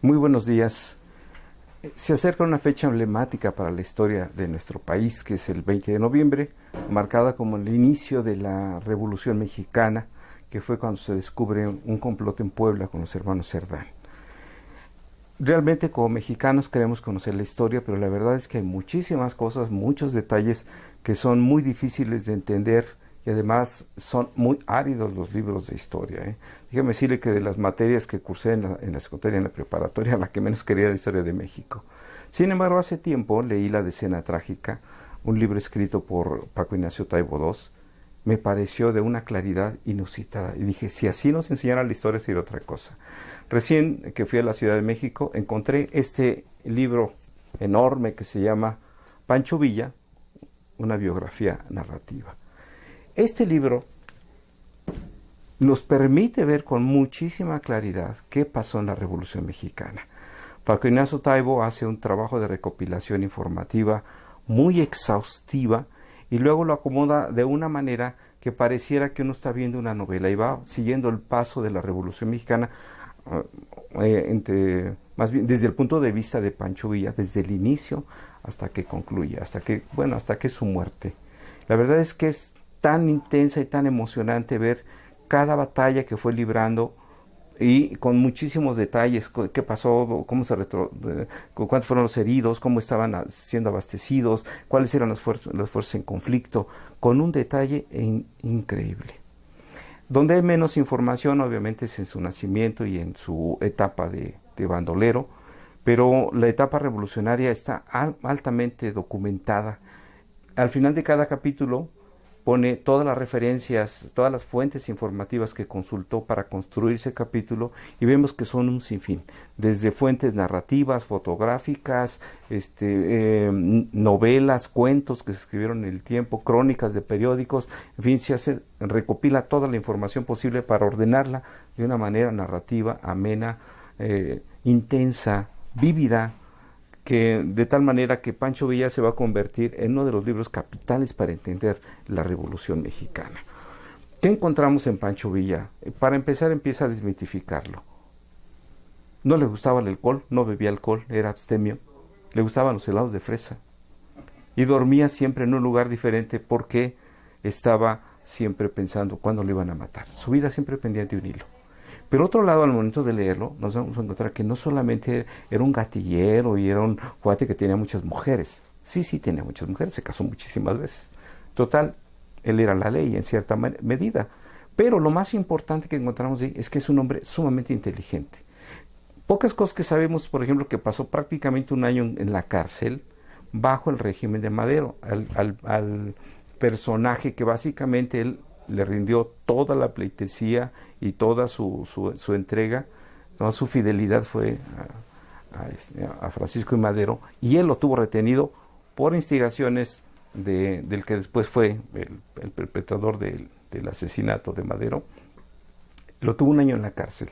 Muy buenos días. Se acerca una fecha emblemática para la historia de nuestro país, que es el 20 de noviembre, marcada como el inicio de la Revolución Mexicana, que fue cuando se descubre un complot en Puebla con los hermanos Cerdán. Realmente como mexicanos queremos conocer la historia, pero la verdad es que hay muchísimas cosas, muchos detalles que son muy difíciles de entender y además son muy áridos los libros de historia. Déjame decirle que de las materias que cursé en la secundaria, en la preparatoria, la que menos quería era la historia de México. Sin embargo, hace tiempo leí La Decena Trágica, un libro escrito por Paco Ignacio Taibo II. Me pareció de una claridad inusitada y dije, si así nos enseñara la historia sería otra cosa. Recién que fui a la Ciudad de México encontré este libro enorme que se llama Pancho Villa, una biografía narrativa. Este libro nos permite ver con muchísima claridad qué pasó en la Revolución Mexicana. Paco Ignacio Taibo hace un trabajo de recopilación informativa muy exhaustiva y luego lo acomoda de una manera que pareciera que uno está viendo una novela y va siguiendo el paso de la Revolución Mexicana, más bien desde el punto de vista de Pancho Villa, desde el inicio hasta que concluye, hasta que es su muerte. La verdad es que es tan intensa y tan emocionante ver cada batalla que fue librando y con muchísimos detalles, qué pasó, cuántos fueron los heridos, cómo estaban siendo abastecidos, cuáles eran las fuerzas en conflicto, con un detalle increíble. Donde hay menos información, obviamente, es en su nacimiento y en su etapa de bandolero, pero la etapa revolucionaria está altamente documentada. Al final de cada capítulo pone todas las referencias, todas las fuentes informativas que consultó para construir ese capítulo y vemos que son un sinfín, desde fuentes narrativas, fotográficas, novelas, cuentos que se escribieron en el tiempo, crónicas de periódicos, en fin, recopila toda la información posible para ordenarla de una manera narrativa, amena, intensa, vívida, que de tal manera que Pancho Villa se va a convertir en uno de los libros capitales para entender la Revolución Mexicana. ¿Qué encontramos en Pancho Villa? Para empezar, empieza a desmitificarlo. No le gustaba el alcohol, no bebía alcohol, era abstemio. Le gustaban los helados de fresa. Y dormía siempre en un lugar diferente porque estaba siempre pensando cuándo lo iban a matar. Su vida siempre pendiente de un hilo. Pero otro lado, al momento de leerlo, nos vamos a encontrar que no solamente era un gatillero y era un cuate que tenía muchas mujeres. Sí, tenía muchas mujeres, se casó muchísimas veces. Total, él era la ley en cierta medida. Pero lo más importante que encontramos es que es un hombre sumamente inteligente. Pocas cosas que sabemos, por ejemplo, que pasó prácticamente un año en la cárcel bajo el régimen de Madero, al personaje que básicamente él le rindió toda la pleitesía y toda su entrega, toda su fidelidad fue a Francisco I. Madero, y él lo tuvo retenido por instigaciones del que después fue el perpetrador del asesinato de Madero. Lo tuvo un año en la cárcel.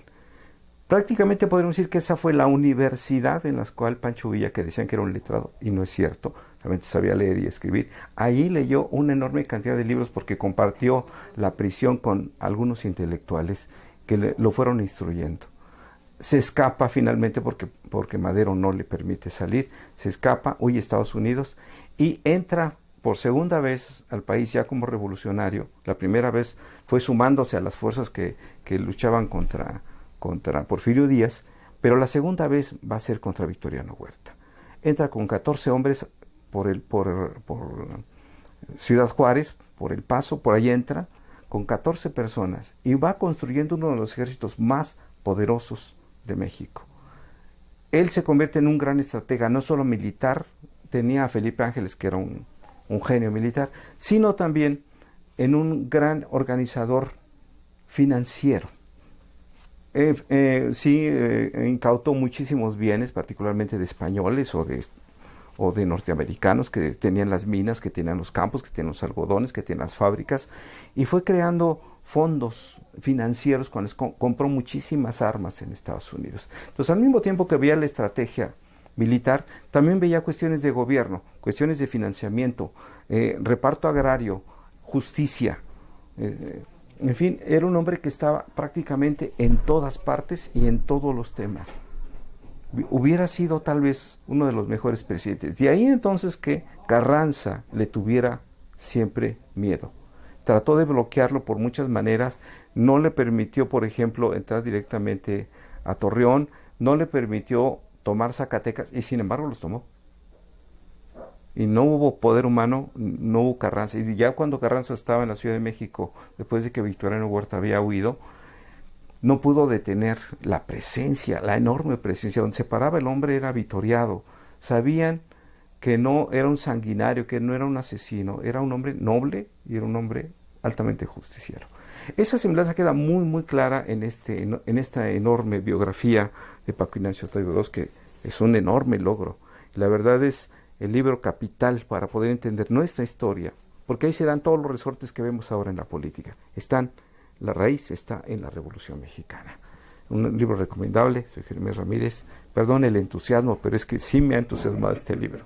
Prácticamente podríamos decir que esa fue la universidad en la cual Pancho Villa, que decían que era un letrado, y no es cierto, realmente sabía leer y escribir. Ahí leyó una enorme cantidad de libros porque compartió la prisión con algunos intelectuales que lo fueron instruyendo. Se escapa finalmente porque Madero no le permite salir, se escapa, huye a Estados Unidos y entra por segunda vez al país ya como revolucionario. La primera vez fue sumándose a las fuerzas que luchaban contra Porfirio Díaz, pero la segunda vez va a ser contra Victoriano Huerta. Entra con 14 hombres por Ciudad Juárez, por El Paso, por ahí entra, con 14 personas, y va construyendo uno de los ejércitos más poderosos de México. Él se convierte en un gran estratega, no solo militar, tenía a Felipe Ángeles, que era un genio militar, sino también en un gran organizador financiero. Incautó muchísimos bienes, particularmente de españoles o de norteamericanos que tenían las minas, que tenían los campos, que tenían los algodones, que tenían las fábricas, y fue creando fondos financieros cuando compró muchísimas armas en Estados Unidos. Entonces, al mismo tiempo que veía la estrategia militar, también veía cuestiones de gobierno, cuestiones de financiamiento, reparto agrario, justicia, en fin, era un hombre que estaba prácticamente en todas partes y en todos los temas. hubiera sido tal vez uno de los mejores presidentes. De ahí entonces que Carranza le tuviera siempre miedo. Trató de bloquearlo por muchas maneras, no le permitió, por ejemplo, entrar directamente a Torreón, no le permitió tomar Zacatecas, y sin embargo los tomó. Y no hubo poder humano, no hubo Carranza. Y ya cuando Carranza estaba en la Ciudad de México, después de que Victoriano Huerta había huido, no pudo detener la presencia, la enorme presencia. Donde se paraba el hombre era vitoreado. Sabían que no era un sanguinario, que no era un asesino, era un hombre noble y era un hombre altamente justiciero. Esa semblanza queda muy, muy clara en esta enorme biografía de Paco Ignacio Taibo II, que es un enorme logro. La verdad es el libro capital para poder entender nuestra historia, porque ahí se dan todos los resortes que vemos ahora en la política. La raíz está en la Revolución Mexicana. Un libro recomendable. Soy Jeremías Ramírez. Perdón el entusiasmo, pero es que sí me ha entusiasmado este libro.